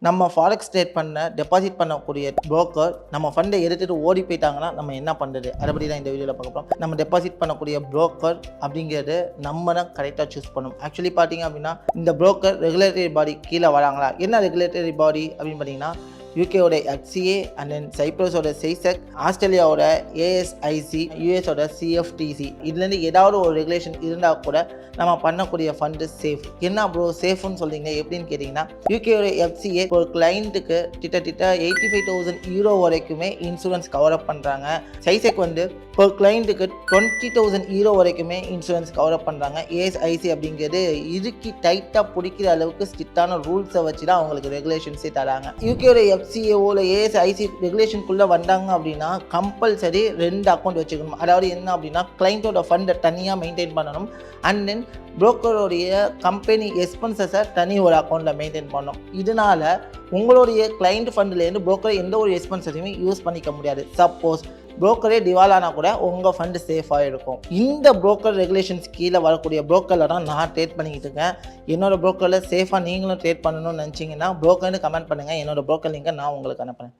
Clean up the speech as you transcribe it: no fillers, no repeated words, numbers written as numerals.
நம்ம forex trade பண்ண deposit பண்ணக்கூடிய புரோக்கர் நம்ம ஃபண்டை எடுத்துகிட்டு ஓடி போயிட்டாங்கன்னா நம்ம என்ன பண்ணுறது, அதை பற்றி தான் இந்த வீடியோவில் பார்க்க போகிறோம். நம்ம டெபாசிட் பண்ணக்கூடிய புரோக்கர் அப்படிங்கிறது நம்ம தான் கரெக்டாக சூஸ் பண்ணணும். ஆக்சுவலி பார்த்தீங்க அப்படின்னா இந்த புரோக்கர் ரெகுலேட்டரி பாடி கீழே வராங்களா? என்ன ரெகுலேட்டரி பாடி அப்படின்னு பார்த்தீங்கன்னா யூகேவோட FCA அண்ட் தென் சைப்ரஸோட SEISEC, ஆஸ்திரேலியாவோட ASIC, யூஎஸோட CFTC. இதுலேருந்து ஏதாவது ஒரு ரெகுலேஷன் இருந்தால் கூட நம்ம பண்ணக்கூடிய ஃபண்டு சேஃப். என்ன ப்ரோ சேஃப்னு சொல்கிறீங்க எப்படின்னு கேட்டிங்கன்னா, யூகேவோட FCA ஒரு கிளைண்ட்டுக்கு கிட்டத்தட்ட 85,000 யூரோ வரைக்குமே இன்சூரன்ஸ் கவர் அப் பண்ணுறாங்க. SEISEC வந்து ஒரு கிளைண்ட்டுக்கு 20,000 யூரோ வரைக்குமே இன்சூரன்ஸ் கவர் அப் பண்ணுறாங்க. ASIC அப்படிங்கிறது இறுக்கி டைட்டாக பிடிக்கிற அளவுக்கு ஸ்ட்ரிக்டான ரூல்ஸை வச்சு தான் அவங்களுக்கு ரெகுலேஷன்ஸே தராங்க. யூகேயோட FCAஓல ASIC ரெகுலேஷனுக்குள்ளே வந்தாங்க அப்படின்னா கம்பல்சரி 2 அக்கௌண்ட் வச்சுக்கணும். அதாவது என்ன அப்படின்னா, கிளைண்ட்டோட ஃபண்டை தனியாக மெயின்டைன் பண்ணணும் அண்ட் தென் புரோக்கருடைய கம்பெனி எக்ஸ்பென்சஸை தனி ஒரு அக்கௌண்ட்டில் மெயின்டைன் பண்ணணும். இதனால் உங்களுடைய கிளைண்ட் ஃபண்ட்லேருந்து புரோக்கர் எந்த ஒரு எக்ஸ்பென்சஸையுமே யூஸ் பண்ணிக்க முடியாது. சப்போஸ் புரோக்கரே திவாலானா கூட உங்கள் ஃபண்டு சேஃபாக இருக்கும். இந்த புரோக்கர் ரெகுலேஷன்ஸ் கீழே வரக்கூடிய புரோக்கரில் தான் நான் ட்ரேட் பண்ணிக்கிட்டு இருக்கேன். என்னோடய புரோக்கரில் சேஃபாக நீங்களும் ட்ரேட் பண்ணணும்னு நினச்சிங்கன்னா புரோக்கர்னு கமெண்ட் பண்ணுங்கள். என்னோடய புரோக்கர் லிங்கை நான் உங்களுக்கு அனுப்புகிறேன்.